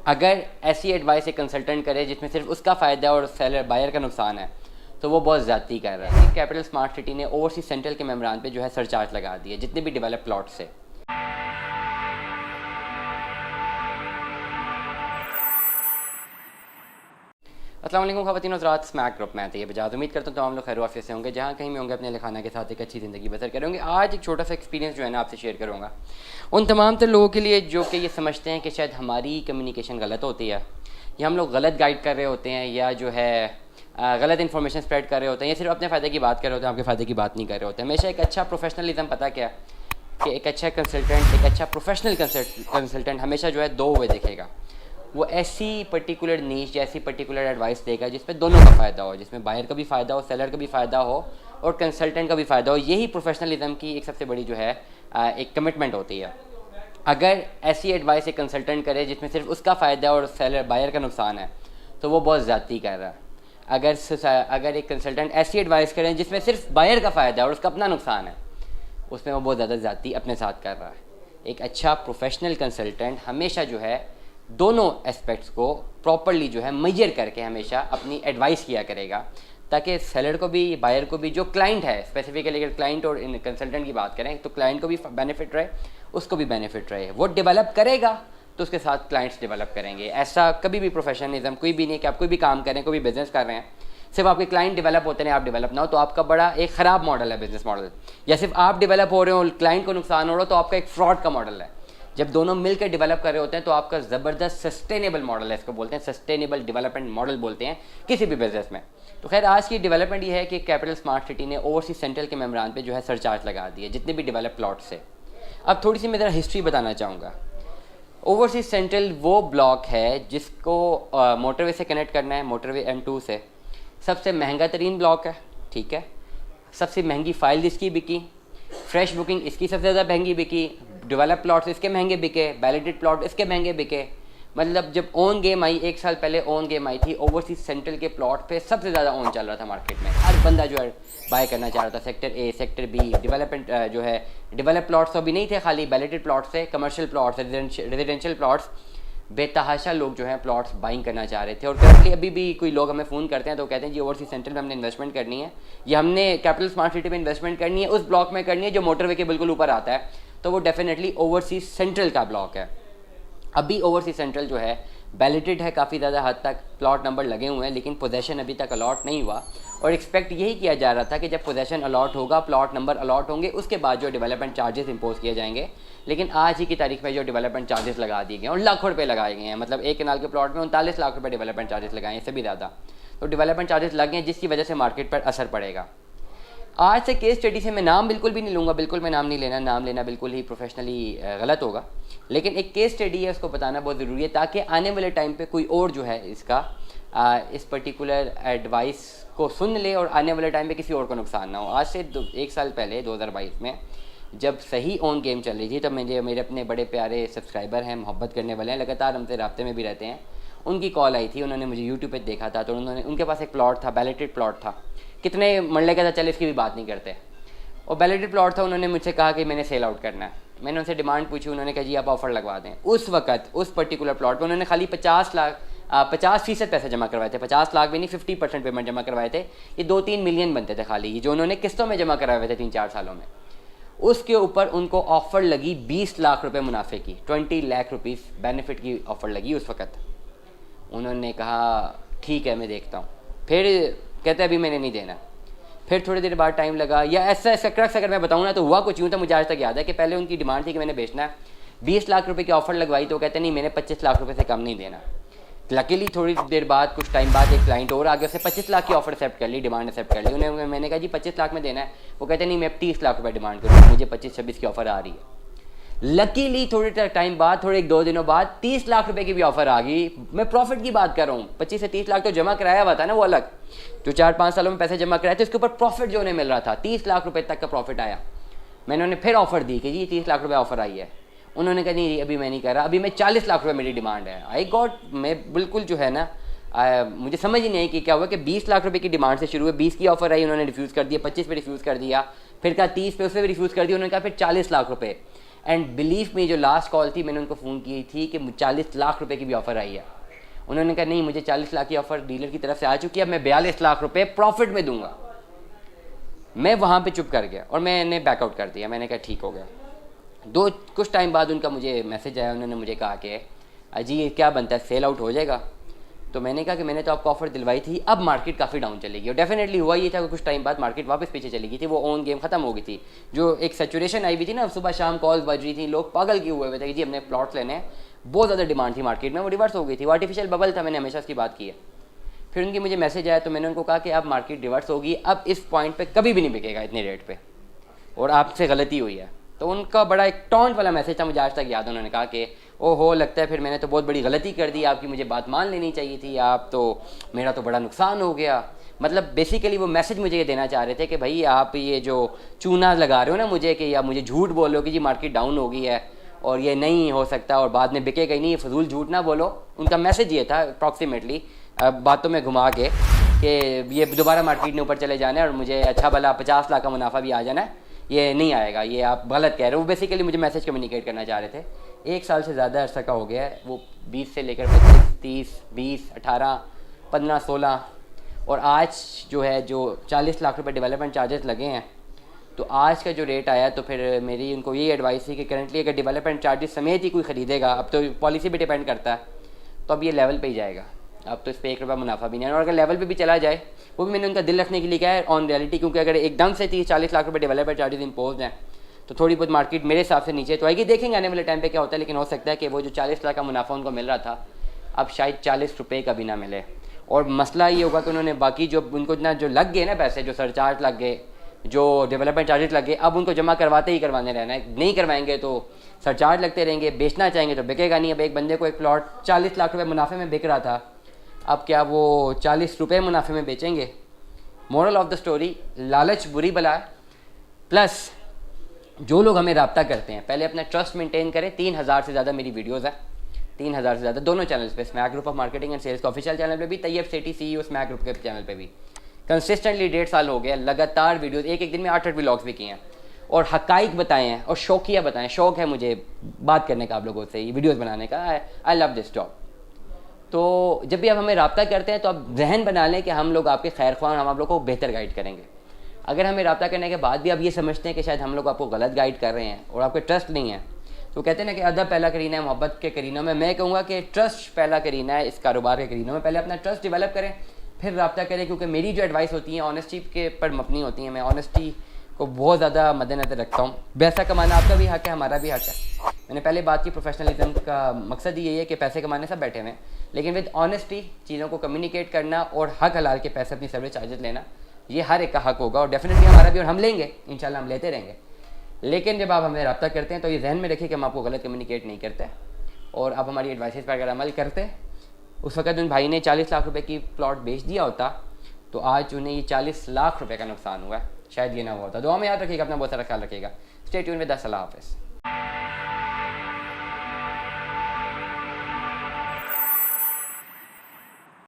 अगर ऐसी एडवाइस एक कंसल्टेंट करे जिसमें सिर्फ उसका फ़ायदा है और सेलर बायर का नुकसान है तो वो बहुत ज़्यादती कर रहा है। कैपिटल स्मार्ट सिटी ने ओवरसीज सेंट्रल के मेम्बरान पे जो है सरचार्ज लगा दिए जितने भी डेवलप प्लॉट से। अस्सलाम वालेकुम ख़वातीन हज़रात, स्मैक ग्रुप में आते हैं बजाज। उम्मीद करता हूँ तो हम लोग खैर वाफियत से होंगे, जहाँ कहीं में होंगे अपने लिखाना के साथ एक अच्छी ज़िंदगी बसर करेंगे। आज एक छोटा सा एक्सपीरियंस जो है ना आपसे शेयर करूँगा उन तमाम तो लोगों के लिए जो कि ये समझते हैं कि शायद हमारी कम्युनिकेशन गलत होती है या हम लोग गलत गाइड कर रहे होते हैं या जो है गलत इन्फॉर्मेशन स्प्रेड कर रहे होते हैं या सिर्फ अपने फ़ायदे की बात कर रहे होते हैं, आपके फ़ायदे की बात नहीं कर रहे होते हैं। हमेशा एक अच्छा प्रोफेशनलिज्म पता क्या कि एक अच्छा कंसल्टेंट, एक अच्छा प्रोफेशनल कंसल्टेंट हमेशा जो है दो हुए देखेगा। वो ऐसी पर्टिकुलर नीश या ऐसी पर्टिकुलर एडवाइस देगा जिसमें दोनों का फ़ायदा हो, जिसमें बायर का भी फ़ायदा हो, सेलर का भी फ़ायदा हो और कंसल्टेंट का भी फ़ायदा हो। यही प्रोफेशनलिज्म की एक सबसे बड़ी जो है एक कमिटमेंट होती है। अगर ऐसी एडवाइस एक कंसल्टेंट करे जिसमें सिर्फ उसका फ़ायदा है और सेलर बायर का नुकसान है तो वो बहुत ज़्यादती कर रहा है। अगर एक कंसल्टेंट ऐसी एडवाइस करें जिसमें सिर्फ बायर का फ़ायदा है और उसका अपना नुकसान है, उसमें वो बहुत ज़्यादा ज़्यादती अपने साथ कर रहा है। एक अच्छा प्रोफेशनल कंसल्टेंट हमेशा जो है दोनों एस्पेक्ट्स को प्रॉपरली जो है मेजर करके हमेशा अपनी एडवाइस किया करेगा, ताकि सेलर को भी बायर को भी, जो क्लाइंट है स्पेसिफिकली अगर क्लाइंट और कंसल्टेंट की बात करें तो क्लाइंट को भी बेनिफिट रहे, उसको भी बेनिफिट रहे। वो डेवलप करेगा तो उसके साथ क्लाइंट्स डेवलप करेंगे। ऐसा कभी भी प्रोफेशनलिज्म कोई भी नहीं कि आप कोई भी काम करें, कोई भी बिजनेस कर रहे हैं, सिर्फ आपके क्लाइंट डेवलप होते हैं आप डेवलप ना हो तो आपका बड़ा एक ख़राब मॉडल है बिजनेस मॉडल। या सिर्फ आप डेवलप हो रहे हो क्लाइंट को नुकसान हो रहा हो तो आपका एक फ्रॉड का मॉडल है। जब दोनों मिलकर डेवलप कर रहे होते हैं तो आपका ज़बरदस्त सस्टेनेबल मॉडल है, इसको बोलते हैं सस्टेनेबल डेवलपमेंट मॉडल बोलते हैं किसी भी बिजनेस में। तो खैर आज की डेवलपमेंट ये है कि कैपिटल स्मार्ट सिटी ने ओवरसीज सेंट्रल के मेम्बरान पे जो है सरचार्ज लगा दिए जितने भी डेवलप प्लॉट से। अब थोड़ी सी मैं ज़रा हिस्ट्री बताना चाहूँगा। ओवरसीज सेंट्रल वो ब्लॉक है जिसको मोटरवे से कनेक्ट करना है, मोटरवे M2 से। सबसे महंगा तरीन ब्लॉक है, ठीक है। सबसे महंगी फ़ाइल इसकी बिकी, फ्रेश बुकिंग इसकी सबसे ज़्यादा महंगी बिकी, डेवलप प्लॉट्स इसके महंगे बिके, वैलिडेट प्लॉट इसके महंगे बिके। मतलब जब ओन गेम आई, एक साल पहले ओन गेम आई थी, ओवरसीज सेंट्रल के प्लॉट पे सबसे ज़्यादा ओन चल रहा था मार्केट में। हर बंदा जो है बाय करना चाह रहा था। Sector A, sector B, development जो है डेवलप प्लॉट्स तो अभी नहीं थे, खाली वैलिडेट प्लॉट्स थे, कमर्शियल प्लॉट्स, रेजिडेंशियल प्लॉट्स, बेतहाशा लोग जो हैं प्लॉट्स बाइंग करना चाह रहे थे। और करंटली अभी भी कोई लोग हमें फ़ोन करते हैं तो कहते हैं जी ओवरसीज सेंट्रल में हमने इन्वेस्टमेंट करनी है या हमने कैपिटल स्मार्ट सिटी में इन्वेस्टमेंट करनी है, उस ब्लॉक में करनी है जो मोटरवे के बिल्कुल ऊपर आता है, तो वो डेफिनेटली ओवरसीज सेंट्रल का ब्लॉक है। अभी ओवरसीज सेंट्रल जो है वैलिडेट है काफ़ी ज़्यादा हद तक, प्लॉट नंबर लगे हुए हैं, लेकिन पोजेशन अभी तक अलॉट नहीं हुआ। और एक्सपेक्ट यही किया जा रहा था कि जब पोजेशन अलॉट होगा, प्लॉट नंबर अलॉट होंगे, उसके बाद जो डेवलपमेंट चार्जेस इंपोज किए जाएंगे। लेकिन आज ही की तारीख में जो डेवलपमेंट चार्जेस लगा दिए गए और लाखों रुपये लगाए गए हैं, मतलब एक कनाल के प्लॉट में 39 लाख रुपये डेवलपमेंट चार्जेस लगाए हैं, इससे भी ज़्यादा। तो डेवलपमेंट चार्जेस लग गए जिसकी वजह से मार्केट पर असर पड़ेगा। आज से केस स्टडी से मैं नाम बिल्कुल भी नहीं लूँगा, बिल्कुल मैं नाम नहीं लेना, नाम लेना बिल्कुल ही प्रोफेशनली गलत होगा। लेकिन एक केस स्टडी है, उसको बताना बहुत ज़रूरी है ताकि आने वाले टाइम पे कोई और जो है इसका इस पर्टिकुलर एडवाइस को सुन ले और आने वाले टाइम पे किसी और को नुकसान ना हो। आज से एक साल पहले 2022 में जब सही ऑन गेम चल रही थी तब मेरे अपने बड़े प्यारे सब्सक्राइबर हैं, मोहब्बत करने वाले हैं, लगातार हमसे राब्ते में भी रहते हैं, उनकी कॉल आई थी। उन्होंने मुझे यूट्यूब पे देखा था तो उनके पास एक प्लॉट था, वैलिडेट प्लॉट था, कितने मरले का था, चल इसकी भी बात नहीं करते, और वैलिडेट प्लॉट था। उन्होंने मुझसे कहा कि मैंने सेल आउट करना है। मैंने उनसे डिमांड पूछी, उन्होंने कहा जी आप ऑफ़र लगवा दें। उस वक्त उस पर्टिकुलर प्लॉट पर उन्होंने खाली 50% पैसे जमा करवाए थे, 50 लाख भी नहीं, 50% पेमेंट जमा करवाए थे। ये 2-3 मिलियन बनते थे खाली जो उन्होंने किस्तों में जमा करवाए थे 3-4 सालों में। उसके ऊपर उनको ऑफ़र लगी 20 लाख रुपए मुनाफे की, 20 लाख रुपीज़ बेनिफिट की ऑफ़र लगी उस वक़्त। उन्होंने कहा ठीक है मैं देखता हूँ, फिर कहते अभी मैंने नहीं देना। फिर थोड़ी देर बाद टाइम लगा, या ऐसा क्रक्स अगर मैं बताऊँ ना तो हुआ कुछ यूँ था, मुझे आज तक याद है कि पहले उनकी डिमांड थी कि मैंने बेचना है, 20 लाख रुपए की ऑफ़र लगवाई तो कहते नहीं मैंने 25 लाख रुपए से कम नहीं देना। लकीली थोड़ी देर बाद, कुछ टाइम बाद एक क्लाइंट और आगे, उससे 25 लाख की ऑफर एक्सेप्ट कर ली, डिमांड एक्सेप्ट कर ली। उन्हें मैंने कहा जी 25 लाख में देना है, वो कहते नहीं मैं 30 लाख रुपए डिमांड करूँ, मुझे 25-26 की ऑफर आ रही है। लकीली थोड़े टाइम बाद, थोड़े 1-2 दिनों बाद 30 लाख रुपए की भी ऑफर आ गई। मैं प्रॉफिट की बात कर रहा हूँ, 25 से 30 लाख तो जमा कराया हुआ था ना, वो अलग, जो 4-5 सालों में पैसे जमा कराए थे उसके ऊपर प्रॉफिट जो उन्हें मिल रहा था, 30 लाख रुपए तक का प्रॉफिट आया। मैंने उन्हें फिर ऑफर दी कि जी 30 लाख रुपये ऑफर आई है। उन्होंने कहा नहीं अभी मैं नहीं कर रहा, अभी मैं 40 लाख रुपए मेरी डिमांड है। आई गॉट, मैं बिल्कुल जो है ना मुझे समझ ही नहीं आई कि क्या हुआ कि 20 लाख रुपए की डिमांड से शुरू हुए, 20 की ऑफर आई, उन्होंने रिफ्यूज़ कर दिया, 25 पे रिफ्यूज़ कर दिया, फिर कहा 30 पे, उससे भी रिफ्यूज़ कर दिया, उन्होंने कहा फिर 40 लाख रुपए। एंड बिलीव मी, जो लास्ट कॉल थी मैंने उनको फ़ोन की थी कि 40 लाख रुपए की भी ऑफ़र आई है। उन्होंने कहा नहीं, मुझे 40 लाख की ऑफ़र डीलर की तरफ से आ चुकी है, अब मैं 42 लाख रुपए प्रॉफिट में दूंगा। मैं वहाँ पे चुप कर गया और मैंने बैकआउट कर दिया। मैंने कहा ठीक हो गया। कुछ टाइम बाद उनका मुझे मैसेज आया, उन्होंने मुझे कहा कि अजी ये क्या बनता है, सेल आउट हो जाएगा? तो मैंने कहा कि मैंने तो आपको ऑफर दिलवाई थी, अब मार्केट काफ़ी डाउन चलेगी। और डेफिनेटली हुआ ये था कि कुछ टाइम बाद मार्केट वापस पीछे चली गई थी, वो ऑन गेम खत्म हो गई थी। जो एक सैचुरेशन आई हुई थी ना, सुबह शाम कॉल्स बज रही थी, लोग पागल किए हुए थे कि जी हमने प्लॉट्स लेने हैं, बहुत ज़्यादा डिमांड थी मार्केट में, वो रिवर्स हो गई थी। वो आर्टिफिशियल बबल था, मैंने हमेशा इसकी बात की है। फिर उनकी मुझे मैसेज आया तो मैंने उनको कहा कि अब मार्केट रिवर्स होगी, अब इस पॉइंट पर कभी भी नहीं बिकेगा इतने रेट पर, और आपसे गलती हुई है। तो उनका बड़ा एक टॉन्ट वाला मैसेज था, मुझे आज तक याद है। उन्होंने कहा कि ओहो लगता है फिर मैंने तो बहुत बड़ी गलती कर दी, आपकी मुझे बात मान लेनी चाहिए थी, आप तो मेरा तो बड़ा नुकसान हो गया। मतलब बेसिकली वो मैसेज मुझे ये देना चाह रहे थे कि भाई आप ये जो चूना लगा रहे हो ना मुझे, कि या मुझे झूठ बोल रहे हो कि जी मार्केट डाउन हो गई है और ये नहीं हो सकता और बाद में बिकेगा ही नहीं, ये फजूल झूठ ना बोलो। उनका मैसेज ये था अप्रॉक्सीमेटली, बातों में घुमा के, कि ये दोबारा मार्केट ने ऊपर चले जाना है और मुझे अच्छा भला 50 लाख का मुनाफा भी आ जाना है, ये नहीं आएगा, ये आप गलत कह रहे हो। वो बेसिकली मुझे मैसेज कम्युनिकेट करना चाह रहे थे। 1 साल से ज़्यादा अर्सा का हो गया है, वो 20 से लेकर 25, 30, 20, 18, 15, 16 और आज जो है जो 40 लाख रुपए डेवलपमेंट चार्जेस लगे हैं, तो आज का जो रेट आया, तो फिर मेरी उनको यही एडवाइस थी कि करंटली अगर डेवलपमेंट चार्जेस समेत ही कोई ख़रीदेगा, अब तो पॉलिसी पे डिपेंड करता है, तो अब ये लेवल पे ही जाएगा, अब तो इस पर 1 रुपया मुनाफा भी नहीं है। और अगर लेवल पे भी चला जाए, वो भी मैंने उनका दिल रखने के लिए कहा है ऑन रियलिटी, क्योंकि अगर एकदम से 30-40 लाख रुपए डेवलपर चार्जेस इम्पोज हैं तो थोड़ी बहुत मार्केट मेरे हिसाब से नीचे तो आएगी। देखेंगे आने वाले टाइम पे क्या होता है, लेकिन हो सकता है कि वो जो 40 लाख का मुनाफा उनको मिल रहा था, अब शायद 40 रुपये का भी ना मिले। और मसला ये होगा कि उन्होंने बाकी जो उनको इतना जो लग गए ना पैसे, जो सरचार्ज लग गए, जो डेवलपमेंट चार्जेस लग गए, अब उनको जमा करवाते ही करवाने रहना है। नहीं करवाएंगे तो सरचार्ज लगते रहेंगे, बेचना चाहेंगे तो बिकेगा नहीं। अब एक बंदे को एक प्लॉट 40 लाख रुपये मुनाफे में बिक रहा था, अब क्या वो 40 रुपये मुनाफे में बेचेंगे? मोरल ऑफ द स्टोरी, लालच बुरी बला है। प्लस जो लोग हमें रब्ता करते हैं, पहले अपना ट्रस्ट मेंटेन करें। 3000 से ज़्यादा मेरी वीडियोज़ है, 3000 से ज़्यादा दोनों चैनल्स पे, smack group of marketing and sales का ऑफिशियल चैनल पे भी, Tayyab Sethi CEO smack group के चैनल पे भी। कंसिस्टेंटली 1.5 साल हो गया, लगातार वीडियोज़, एक दिन में 8-8 व्लॉग्स भी किए हैं और हकाइक बताए हैं और शौकिया बताएं। शौक है मुझे बात करने का आप लोगों से, ये वीडियोज़ बनाने का। I love this job. तो जब भी आप हमें रब्ता करते हैं तो आप जहन बना लें कि हम लोग आपके खैर ख्वाह, हम आप लोग को बेहतर गाइड करेंगे। अगर हमें रब्ता करने के बाद भी आप ये समझते हैं कि शायद हम लोग आपको गलत गाइड कर रहे हैं और आपको ट्रस्ट नहीं है, तो कहते हैं ना कि अदब पहला करीना है मोहब्बत के करीनों में। मैं कहूँगा कि ट्रस्ट पहला करीना है इस कारोबार के करीनों में। पहले अपना ट्रस्ट डेवलप करें, फिर रब्ता करें, क्योंकि मेरी जो एडवाइस होती है ऑनेस्टी के पर मबनी होती है। मैं ऑनेस्टी को बहुत ज़्यादा मद्देनजर रखता हूँ। पैसा कमाना आपका भी हक है, हमारा भी हक है। मैंने पहले बात की, प्रोफेशनलिज्म का मकसद ही यही है कि पैसे कमाने सब बैठे हुए हैं, लेकिन विद ऑनेस्टी चीज़ों को कम्युनिकेट करना और हक हलाल के पैसे अपनी सर्विस चार्जेस लेना, ये हर एक का हक होगा और डेफिनेटली हमारा भी, और हम लेंगे इंशाल्लाह, हम लेते रहेंगे। लेकिन जब आप हमें रब्ता करते हैं तो ये जहन में रखिए कि हम आपको गलत कम्युनिकेट नहीं करते और आप हमारी एडवाइसेस पर अगर अमल करते। उस वक्त उन भाई ने 40 लाख रुपए की प्लॉट बेच दिया होता तो आज उन्हें ये 40 लाख रुपए का नुकसान हुआ है, शायद ये ना हुआ होता। दुआ में याद रखिएगा, अपना बहुत सारा ख्याल रखिएगा। Stay tune with us. अल्लाह हाफ़िज़।